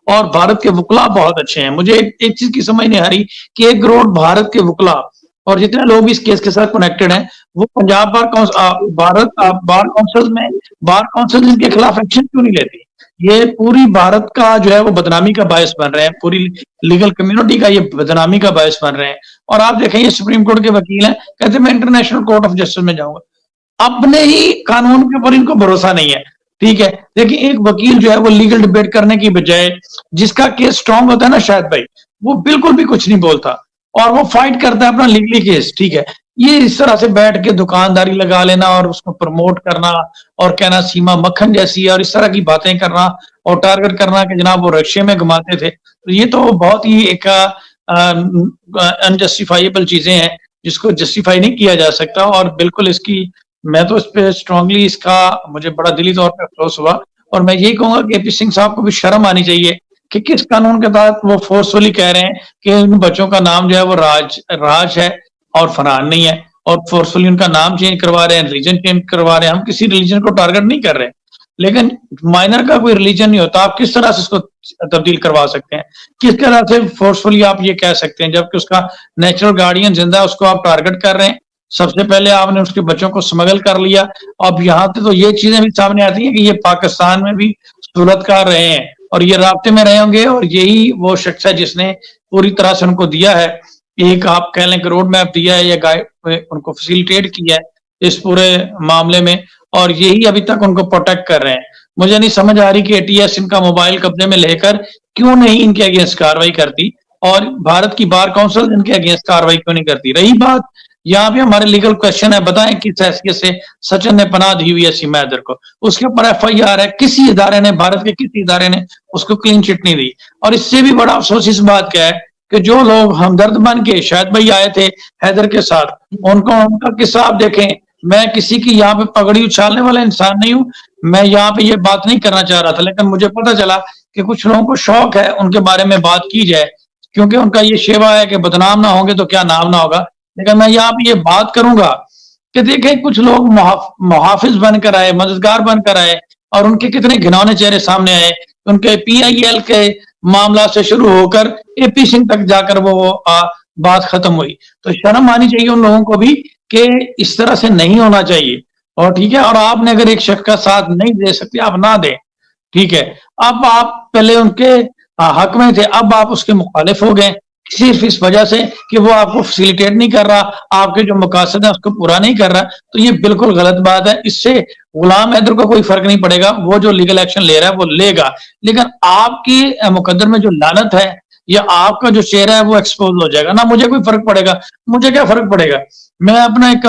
और भारत के वकला बहुत अच्छे हैं। मुझे एक चीज की समझ नहीं आ रही कि 1 करोड़ भारत के वकला और जितने लोग इस केस के साथ कनेक्टेड हैं, वो पंजाब बार काउंसिल में बार काउंसिल इनके खिलाफ एक्शन क्यों नहीं लेती? ये पूरी भारत का जो है वो बदनामी का बायस बन रहे हैं, पूरी लीगल कम्युनिटी का ये बदनामी का बायस बन रहे हैं। और आप देखें, ये सुप्रीम कोर्ट के वकील हैं, कहते मैं इंटरनेशनल कोर्ट ऑफ जस्टिस में जाऊंगा। अपने ही कानून के ऊपर इनको भरोसा नहीं है। ठीक है, देखिए एक वकील जो है वो लीगल डिबेट करने की बजाय, जिसका केस स्ट्रांग होता है ना शायद भाई, वो बिल्कुल भी कुछ नहीं बोलता और वो फाइट करता है अपना लीगली केस। ठीक है, ये इस तरह से बैठ के दुकानदारी लगा लेना और उसको प्रमोट करना और कहना सीमा मक्खन जैसी है और इस तरह की बातें करना और टारगेट करना कि जनाब वो रशिया में घुमाते थे, तो ये तो बहुत ही एक अनजस्टिफाइबल चीजें हैं जिसको जस्टिफाई नहीं किया जा सकता। और बिल्कुल इसकी मैं तो इस पे स्ट्रांगली इसका मुझे बड़ा दिली तौर पे अफसोस हुआ। और मैं यही कहूंगा कि एपी सिंह साहब को भी शर्म आनी चाहिए कि किस कानून के तहत वो फोर्सफुली कह रहे हैं कि उन बच्चों का नाम जो है वो राज है और फरहान नहीं है, और फोर्सफुली उनका नाम चेंज करवा रहे हैं, रिलीजन चेंज करवा रहे हैं। हम किसी रिलीजन को टारगेट नहीं कर रहे, लेकिन माइनर का कोई रिलीजन नहीं होता, आप किस तरह से इसको तब्दील करवा सकते हैं? किस तरह से फोर्सफुली आप ये कह सकते हैं जबकि उसका नेचुरल गार्डियन जिंदा है, उसको आप टारगेट कर रहे हैं। सबसे पहले आपने उसके बच्चों को स्मगल कर लिया। अब यहाँ पे तो ये चीजें भी सामने आती हैं कि ये पाकिस्तान में भी सूरतकार रहे हैं और ये राब्ते में रहे होंगे, और यही वो शख्स है जिसने पूरी तरह से उनको दिया है, एक आप कह लें कि रोड मैप दिया है या गाइड उनको फैसिलिटेट किया है इस पूरे मामले में, और यही अभी तक उनको प्रोटेक्ट कर रहे हैं। मुझे नहीं समझ आ रही कि एटीएस इनका मोबाइल कब्जे में लेकर क्यों नहीं इनके अगेंस्ट कार्रवाई करती, और भारत की बार काउंसिल इनके अगेंस्ट कार्रवाई क्यों नहीं करती। रही बात यहाँ पे हमारे लीगल क्वेश्चन है, बताएं किस हैसियत से सचिन ने पनाह दी हुई है सीमा हैदर को? उसके ऊपर एफआईआर है, किसी इदारे ने, भारत के किसी इदारे ने उसको क्लीन चिट नहीं दी। और इससे भी बड़ा अफसोस इस बात का है कि जो लोग हमदर्द बन के शायद भाई आए थे हैदर के साथ, उनका किस्सा आप देखें। मैं किसी की यहाँ पे पगड़ी उछालने वाला इंसान नहीं हूं, मैं यहाँ पे ये बात नहीं करना चाह रहा था, लेकिन मुझे पता चला कि कुछ लोगों को शौक है उनके बारे में बात की जाए, क्योंकि उनका ये शेवा है कि बदनाम ना होंगे तो क्या नाम ना होगा। लेकिन मैं यहाँ पे ये बात करूंगा कि देखें कुछ लोग मुहाफिज बनकर आए, मददगार बनकर आए, और उनके कितने घिनौने चेहरे सामने आए। उनके पीआईएल के मामला से शुरू होकर एपी सिंह तक जाकर वो बात खत्म हुई। तो शर्म आनी चाहिए उन लोगों को भी कि इस तरह से नहीं होना चाहिए। और ठीक है, और आपने अगर एक शख्स का साथ नहीं दे सकते, आप ना दें। ठीक है, अब आप पहले उनके हक में थे, अब आप उसके मुखालिफ हो गए सिर्फ इस वजह से कि वो आपको फैसिलिटेट नहीं कर रहा, आपके जो मकासद है उसको पूरा नहीं कर रहा। तो ये बिल्कुल गलत बात है। इससे गुलाम हैदर को कोई फर्क नहीं पड़ेगा, वो जो लीगल एक्शन ले रहा है वो लेगा, लेकिन आपकी मुकद्दर में जो लानत है या आपका जो चेहरा है वो एक्सपोज हो जाएगा। ना मुझे कोई फर्क पड़ेगा, मुझे क्या फर्क पड़ेगा? मैं अपना एक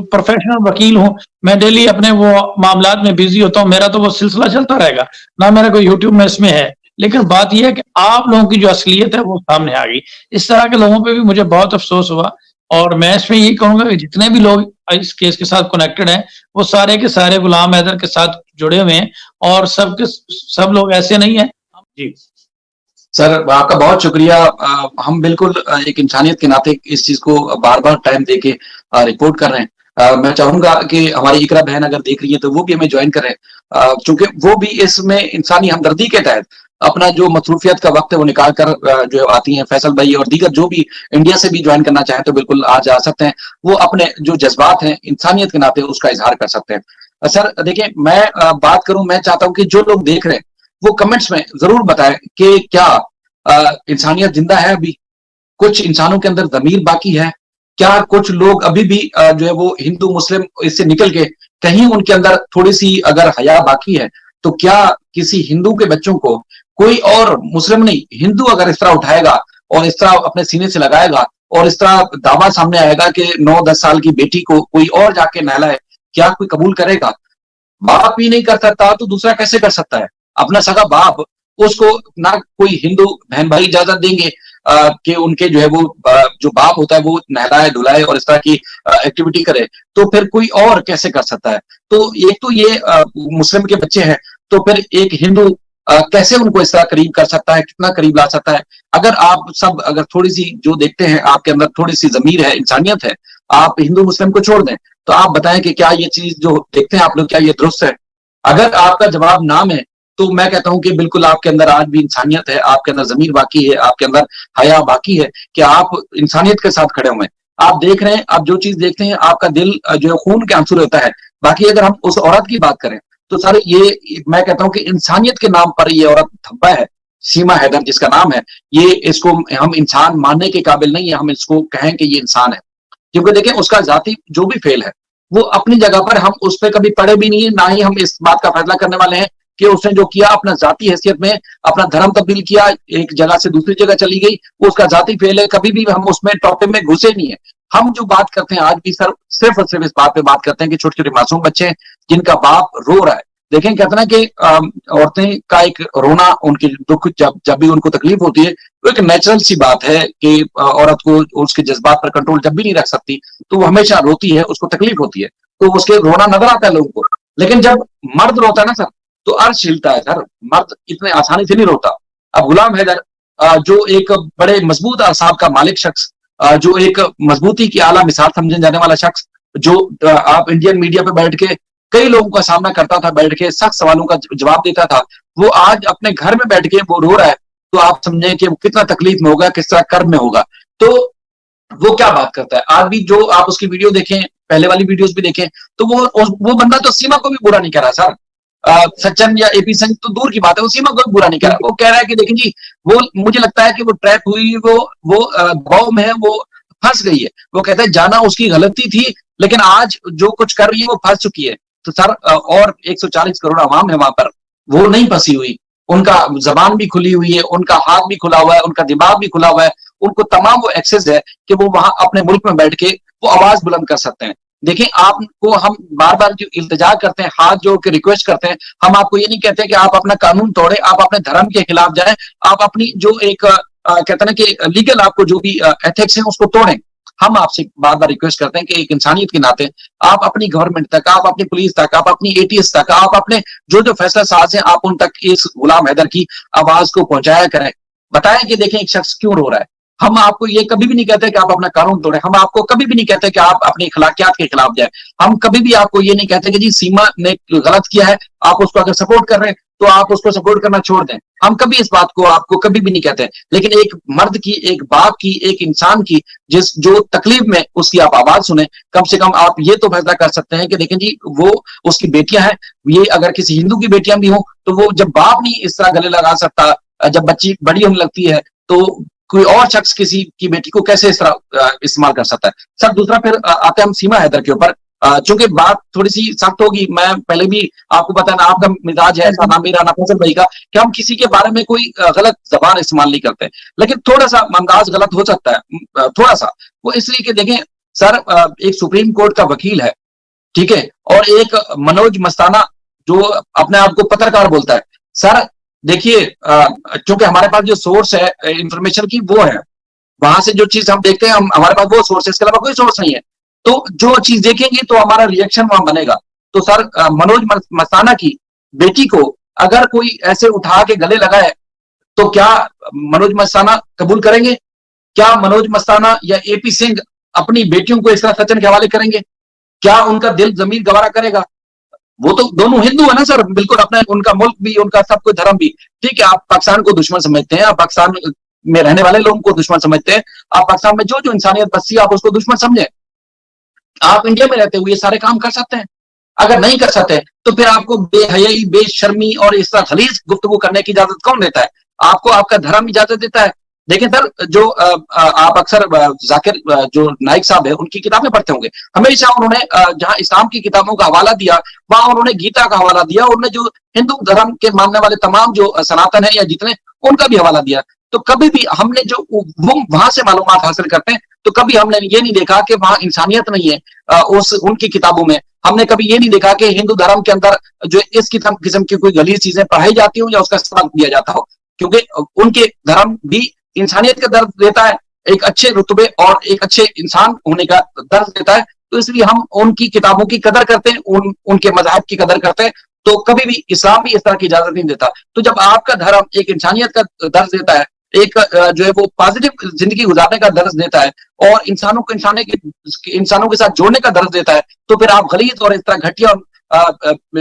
प्रोफेशनल वकील हूं, मैं डेली अपने वो मामलात में बिजी होता हूं, मेरा तो वो सिलसिला चलता रहेगा, ना मेरा कोई यूट्यूब में इसमें है। लेकिन बात यह है कि आप लोगों की जो असलियत है वो सामने आ गई। इस तरह के लोगों पे भी मुझे बहुत अफसोस हुआ, और मैं इसमें यही कहूंगा कि जितने भी लोग इस केस के साथ कनेक्टेड हैं वो सारे के सारे गुलाम हैदर के साथ जुड़े हुए हैं, और सब लोग ऐसे नहीं है जी। सर आपका बहुत शुक्रिया। हम बिल्कुल एक इंसानियत के नाते इस चीज को बार बार टाइम देके रिपोर्ट कर रहे हैं। मैं चाहूंगा कि हमारी इकरा बहन अगर देख रही है तो वो भी हमें ज्वाइन करें, क्योंकि वो भी इसमें इंसानी हमदर्दी के तहत अपना जो मसरूफियत का वक्त है वो निकाल कर जो आती हैं। फैसल भाई और दीगर जो भी इंडिया से भी ज्वाइन करना चाहें तो बिल्कुल आ जा सकते हैं, वो अपने जो जज्बात हैं इंसानियत के नाते उसका इजहार कर सकते हैं। सर देखिए, मैं बात करूं, मैं चाहता हूं कि जो लोग देख रहे हैं वो कमेंट्स में जरूर बताएं कि क्या इंसानियत जिंदा है, अभी कुछ इंसानों के अंदर ज़मीर बाकी है, क्या कुछ लोग अभी भी जो है वो हिंदू मुस्लिम इससे निकल के कहीं उनके अंदर थोड़ी सी अगर हया बाकी है, तो क्या किसी हिंदू के बच्चों को कोई और मुस्लिम नहीं हिंदू अगर इस तरह उठाएगा और इस तरह अपने सीने से लगाएगा और इस तरह दावा सामने आएगा कि 9-10 साल की बेटी को कोई और जाके नहलाए, क्या कोई कबूल करेगा? बाप ही नहीं कर सकता तो दूसरा कैसे कर सकता है? अपना सगा बाप, उसको ना कोई हिंदू बहन भाई इजाजत देंगे कि उनके जो है वो जो बाप होता है वो नहलाए धुलाए और इस तरह की एक्टिविटी करे, तो फिर कोई और कैसे कर सकता है? तो एक तो ये मुस्लिम के बच्चे हैं, तो फिर एक हिंदू कैसे उनको इस तरह करीब कर सकता है, कितना करीब ला सकता है? अगर आप सब अगर थोड़ी सी जो देखते हैं आपके अंदर थोड़ी सी जमीर है, इंसानियत है, आप हिंदू मुस्लिम को छोड़ दें, तो आप बताएं कि क्या ये चीज जो देखते हैं आप लोग क्या ये दुरुस्त है? अगर आपका जवाब नाम है तो मैं कहता हूं कि बिल्कुल आपके अंदर आज भी इंसानियत है, आपके अंदर ज़मीर बाकी है, आपके अंदर हया बाकी है कि आप इंसानियत के साथ खड़े हुए हैं। आप देख रहे हैं, आप जो चीज़ देखते हैं, आपका दिल जो है खून के आंसू रहता है। बाकी अगर हम उस औरत की बात करें, तो सर ये मैं कहता हूं कि इंसानियत के नाम पर ये औरत धब्बा है, सीमा हैदर जिसका नाम है, ये इसको हम इंसान मानने के काबिल नहीं है, हम इसको कहें कि ये इंसान है। क्योंकि देखें उसका ज़ाती जो भी फ़ेल है, वो अपनी जगह पर हम उस पे कभी पड़े भी नहीं है, ना ही हम इस बात का फैसला करने वाले हैं कि उसने जो किया अपना ज़ाती हैसियत में, अपना धर्म तब्दील किया, एक जगह से दूसरी जगह चली गई, वो उसका ज़ाती फ़ेल है, कभी भी हम उसमें टॉपिक में घुसे नहीं है। हम जो बात करते हैं आज भी सर, सिर्फ और सिर्फ इस बात पे बात करते हैं कि छोटे-छोटे मासूम बच्चे हैं, जिनका बाप रो रहा है। देखें कहते हैं ना कि औरतें का एक रोना, उनकी दुःख जब जब भी उनको तकलीफ होती है, तो एक नेचुरल सी बात है कि औरत को उसके जज़्बात पर कंट्रोल जब भी नहीं रख सकती, तो वो हमेशा रोती है, उसको तकलीफ होती है, तो उसके रोना नज़र आता है लोगों को। लेकिन जब मर्द रोता है ना सर, तो अर्श हिलता है सर, मर्द इतने आसानी से नहीं रोता। अब गुलाम हैदर जो एक बड़े मजबूत असाब का मालिक शख्स, जो एक मजबूती की आला मिसाल समझे जाने वाला शख्स, जो आप इंडियन मीडिया पे बैठ के कई लोगों का सामना करता था, बैठ के सख्त सवालों का जवाब देता था, वो आज अपने घर में बैठ के वो रो रहा है, तो आप समझें कि वो कितना तकलीफ में होगा, किस तरह कर्ब में होगा। तो वो क्या बात करता है, आज भी जो आप उसकी वीडियो देखें, पहले वाली वीडियोस भी देखें, तो वो बंदा तो सीमा को भी बुरा नहीं कर रहा सर। सज्जन या एपी सिंह तो दूर की बात है, वो सीमा को भी बुरा नहीं कर रहा। वो कह रहा है कि देखिए जी, वो मुझे लगता है कि वो ट्रैप हुई, वो दबाव में है, वो फंस गई है। वो कहता है जाना उसकी गलती थी, लेकिन आज जो कुछ कर रही है वो फंस चुकी है। तो सर और 140 करोड़ आवाम है वहां पर, वो नहीं फंसी हुई, उनका जबान भी खुली हुई है, उनका हाथ भी खुला हुआ है, उनका दिमाग भी खुला हुआ है, उनको तमाम वो एक्सेस है कि वो वहां अपने मुल्क में बैठ के वो आवाज बुलंद कर सकते हैं। देखिए आपको हम बार बार जो इल्तिजा करते हैं, हाथ जोड़ के रिक्वेस्ट करते हैं, हम आपको ये नहीं कहते कि आप अपना कानून तोड़े, आप अपने धर्म के खिलाफ जाए, आप अपनी जो एक कहते हैं ना कि लीगल आपको जो भी एथिक्स है उसको तोड़ें। हम आपसे बार बार रिक्वेस्ट करते हैं कि एक इंसानियत के नाते आप अपनी गवर्नमेंट तक, आप अपनी पुलिस तक, आप अपनी एटीएस तक, आप अपने जो जो फैसला साज हैं, आप उन तक इस गुलाम हैदर की आवाज को पहुंचाया करें। बताएं कि देखें एक शख्स क्यों रो रहा है। हम आपको ये कभी भी नहीं कहते कि आप अपना कानून तोड़े, हम आपको कभी भी नहीं कहते कि आप अपनी अखलाकियात के खिलाफ जाए, हम कभी भी आपको ये नहीं कहते कि जी सीमा ने गलत किया है, आप उसको अगर सपोर्ट कर रहे हैं तो आप उसको सपोर्ट करना छोड़ दें। हम कभी इस बात को आपको कभी भी नहीं कहते, लेकिन एक मर्द की, एक बाप की, एक इंसान की जिस जो तकलीफ में उसकी आप आवाज सुने, कम से कम आप ये तो फैसला कर सकते हैं कि देखें जी वो उसकी बेटियां हैं, ये अगर किसी हिंदू की बेटियां भी हों, तो वो जब बाप नहीं इस तरह गले लगा सकता, जब बच्ची बड़ी होने लगती है, तो कोई और शख्स किसी की बेटी को कैसे इस तरह इस्तेमाल कर सकता है। सर दूसरा फिर आते हैं हम सीमा हैदर के ऊपर। चूंकि बात थोड़ी सी सख्त होगी, मैं पहले भी आपको पता है ना, आपका मिजाज है ऐसा, ना मेरा ना फैसल भाई का, कि हम किसी के बारे में कोई गलत जबान इस्तेमाल नहीं करते, लेकिन थोड़ा सा अंदाज गलत हो सकता है, थोड़ा सा। वो इसलिए कि देखें सर, एक सुप्रीम कोर्ट का वकील है, ठीक है, और एक मनोज मस्ताना जो अपने आप को पत्रकार बोलता है। सर देखिए, चूंकि हमारे पास जो सोर्स है इंफॉर्मेशन की वो है, वहां से जो चीज हम देखते हैं, हम हमारे पास वो सोर्स है, इसके अलावा कोई सोर्स नहीं है, तो जो चीज देखेंगे तो हमारा रिएक्शन वहां बनेगा। तो सर मनोज मस्ताना की बेटी को अगर कोई ऐसे उठा के गले लगाए, तो क्या मनोज मस्ताना कबूल करेंगे? क्या मनोज मस्ताना या एपी सिंह अपनी बेटियों को इस तरह सचिन के हवाले करेंगे? क्या उनका दिल जमीन गवारा करेगा? वो तो दोनों हिंदू है ना सर, बिल्कुल अपना उनका मुल्क भी, उनका सब कुछ धर्म भी। ठीक है, आप पाकिस्तान को दुश्मन समझते हैं, आप पाकिस्तान में रहने वाले लोगों को दुश्मन समझते हैं, आप पाकिस्तान में जो जो इंसानियत बसती है आप उसको दुश्मन समझे। आप इंडिया में रहते हुए ये सारे काम कर सकते हैं? अगर नहीं कर सकते तो फिर आपको बेहयाई, बेशर्मी और इस तरह खलीज गुफ्तगू करने की इजाजत कौन देता है? आपको आपका धर्म इजाजत देता है। देखिए सर, जो आप अक्सर जाकिर जो नाइक साहब है उनकी किताबें पढ़ते होंगे, हमेशा उन्होंने जहां इस्लाम की किताबों का हवाला दिया, वहां उन्होंने गीता का हवाला दिया, उन्होंने जो हिंदू धर्म के मानने वाले तमाम जो सनातन है या जितने, उनका भी हवाला दिया। तो कभी भी हमने जो वो वहां से मालूमात हासिल करते हैं, तो कभी हमने ये नहीं देखा कि वहां इंसानियत नहीं है उस उनकी किताबों में। हमने कभी ये नहीं देखा कि हिंदू धर्म के अंदर जो इस किस्म की कोई गलीज चीजें पढ़ाई जाती हो या उसका इस्तेमाल किया जाता हो, क्योंकि उनके धर्म भी इंसानियत का दर्द देता है, एक अच्छे रुतबे और एक अच्छे इंसान होने का दर्द देता है। तो इसलिए हम उनकी किताबों की कदर करते हैं, उनके मजहब की कदर करते हैं। तो कभी भी इस्लाम भी इस तरह की इजाजत नहीं देता। तो जब आपका धर्म एक इंसानियत का दर्ज देता है, एक जो है वो पॉजिटिव जिंदगी गुजारने का दर्ज देता है और इंसानों को इंसानों के साथ जोड़ने का दर्ज देता है, तो फिर आप गलीज और इस तरह घटिया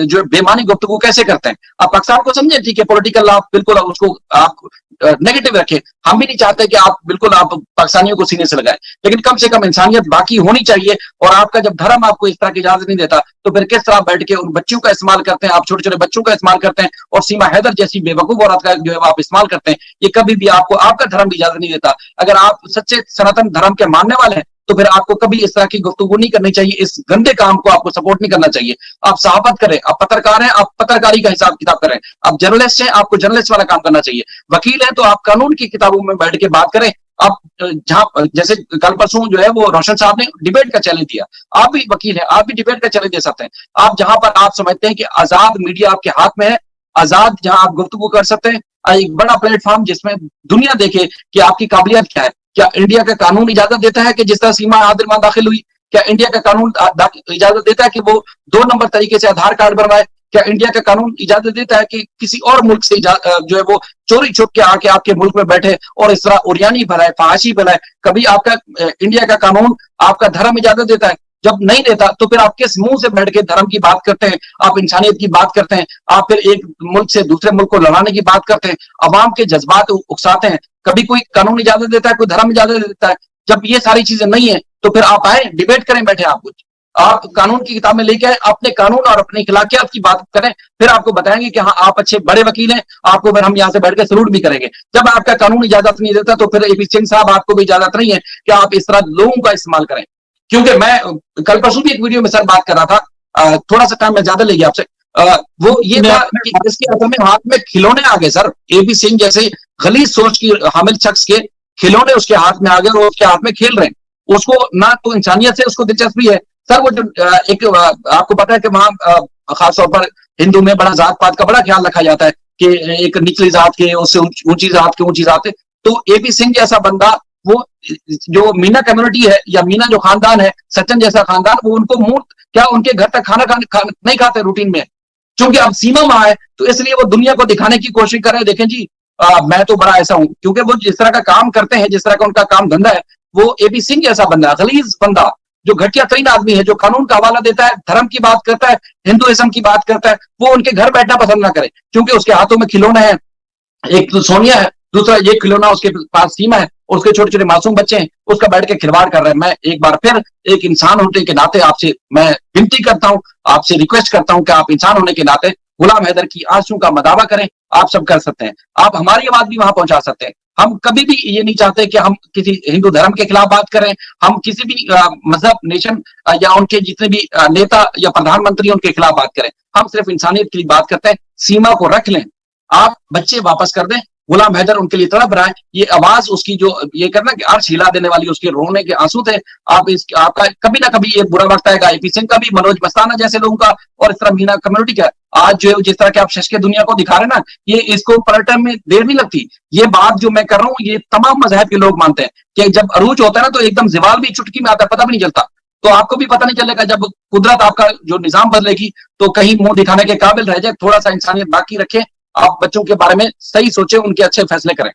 जो बेमानी गुफ्तगू कैसे करते हैं। आप पाकिस्तान को समझे, ठीक है, पॉलिटिकल आप बिल्कुल उसको आप नेगेटिव रखें, हम भी नहीं चाहते कि आप बिल्कुल आप पाकिस्तानियों को सीने से लगाएं, लेकिन कम से कम इंसानियत बाकी होनी चाहिए। और आपका जब धर्म आपको इस तरह की इजाजत नहीं देता, तो फिर किस तरह बैठ के उन बच्चों का इस्तेमाल करते हैं, आप छोटे छोटे बच्चों का इस्तेमाल करते हैं, और सीमा हैदर जैसी बेवकूफ औरत का जो है आप इस्तेमाल करते हैं। ये कभी भी आपको आपका धर्म भी इजाजत नहीं देता। अगर आप सच्चे सनातन धर्म के मानने वाले हैं, तो फिर आपको कभी इस तरह की गुफ्तगू नहीं करनी चाहिए, इस गंदे काम को आपको सपोर्ट नहीं करना चाहिए। आप सहाफत करें, आप पत्रकार हैं, आप पत्रकारी का हिसाब किताब करें, आप जर्नलिस्ट हैं, आपको जर्नलिस्ट वाला काम करना चाहिए। वकील हैं तो आप कानून की किताबों में बैठ के बात करें। आप जहां जैसे कल परसों जो है वो रोशन साहब ने डिबेट का चैलेंज दिया, आप भी वकील हैं, आप भी डिबेट का चैलेंज दे सकते हैं। आप जहां पर आप समझते हैं कि आजाद मीडिया आपके हाथ में है, आजाद जहां आप गुफ्तगू कर सकते हैं, एक बड़ा प्लेटफॉर्म जिसमें दुनिया देखे कि आपकी काबिलियत क्या है। क्या इंडिया का कानून इजाजत देता है कि जिस तरह सीमा आदिल वहां दाखिल हुई, क्या इंडिया का कानून इजाजत देता है कि वो 2 नंबर तरीके से आधार कार्ड बनवाए? क्या इंडिया का कानून इजाजत देता है कि किसी और मुल्क से जो है वो चोरी छुप के आके आपके मुल्क में बैठे और इस तरह उरियानी फैलाए, फहाशी फैलाए? कभी आपका इंडिया का कानून आपका धर्म इजाजत देता है? जब नहीं देता तो फिर आप किस मुंह से बैठ के धर्म की बात करते हैं, आप इंसानियत की बात करते हैं, आप फिर एक मुल्क से दूसरे मुल्क को लड़ाने की बात करते हैं, अवाम के जज्बात उकसाते हैं? कभी कोई कानून इजाजत देता है, कोई धर्म इजाजत देता है? जब ये सारी चीजें नहीं है तो फिर आप आए डिबेट करें, बैठे आप कुछ आप कानून की किताब में लेके आए, अपने कानून और अपनी इखलाकियात की बात करें, फिर आपको बताएंगे कि हाँ आप अच्छे बड़े वकील हैं, आपको फिर हम यहाँ से बैठ के सलूट भी करेंगे। जब आपका कानून इजाजत नहीं देता तो फिर एपी सिंह साहब आपको भी इजाजत नहीं है कि आप इस तरह लोगों का इस्तेमाल करें। क्योंकि मैं कल परसों भी एक वीडियो में सर बात कर रहा था, थोड़ा सा टाइम मैं ज्यादा ले गया आपसे, वो ये था कि इसके असल में हाथ में खिलौने आ गए सर। एपी सिंह जैसे गलीज सोच की हामिल शख्स के खिलौने उसके हाथ में आ गए और उसके हाथ में खेल रहे हैं। उसको ना तो इंसानियत से उसको दिलचस्पी है सर। वो जो एक आपको पता है कि वहां खासतौर पर हिंदू में बड़ा जात पात का बड़ा ख्याल रखा जाता है कि एक निचली जात के, उससे ऊंची जात के ऊंची जात है। तो एपी सिंह जैसा बंदा, वो जो मीना कम्युनिटी है या मीना जो खानदान है, सचिन जैसा खानदान, वो उनको मुंह क्या उनके घर तक खाना नहीं खाते रूटीन में, क्योंकि अब सीमा वहां है। तो इसलिए वो दुनिया को दिखाने की कोशिश कर रहे हैं, देखें जी मैं तो बड़ा ऐसा हूं। क्योंकि वो जिस तरह का काम करते हैं, जिस तरह का उनका काम धंधा है, वो एपी सिंह जैसा बंदा, गलीज बंदा, जो घटिया तरीन आदमी है, जो कानून का हवाला देता है, धर्म की बात करता है, हिंदुइज्म की बात करता है, वो उनके घर बैठना पसंद ना करे, क्योंकि उसके हाथों में खिलौने हैं। एक तो सोनिया है, दूसरा ये खिलौना उसके पास सीमा है, उसके छोटे छोटे मासूम बच्चे हैं, उसका बैठ के खिलवाड़ कर रहे हैं। मैं एक बार फिर एक इंसान होने के नाते आपसे मैं विनती करता हूं, आपसे रिक्वेस्ट करता हूं कि आप इंसान होने के नाते गुलाम हैदर की आंसू का मदावा करें। आप सब कर सकते हैं, आप हमारी आवाज भी वहां पहुंचा सकते हैं। हम कभी भी ये नहीं चाहते कि हम किसी हिंदू धर्म के खिलाफ बात करें, हम किसी भी मजहब, नेशन या उनके जितने भी नेता या प्रधानमंत्री उनके खिलाफ बात करें। हम सिर्फ इंसानियत के लिए बात करते हैं। सीमा को रख लें, आप बच्चे वापस कर दें, गुलाम हैदर उनके लिए तड़प रहा है। ये आवाज उसकी जो ये करना कि अर्श हिला देने वाली उसके रोने के आंसू थे। आपका कभी ना कभी ये बुरा वक्त आएगा, एपी सिंह का भी, मनोज मस्ताना जैसे लोगों का, और इस तरह मीना कम्युनिटी का। आज जो जिस तरह के आप शश के दुनिया को दिखा रहे हैं ना, ये इसको पलटन में देर नहीं लगती। ये बात जो मैं कर रहा हूँ, ये तमाम मजहब के लोग मानते हैं कि जब अरूज होता है ना, तो एकदम जिवाल भी चुटकी में आता है, पता भी नहीं चलता। तो आपको भी पता नहीं चलेगा, जब कुदरत आपका जो निजाम बदलेगी तो कहीं मुंह दिखाने के काबिल रह जाए। थोड़ा सा इंसानियत बाकी रखें, आप बच्चों के बारे में सही सोचें, उनके अच्छे फैसले करें।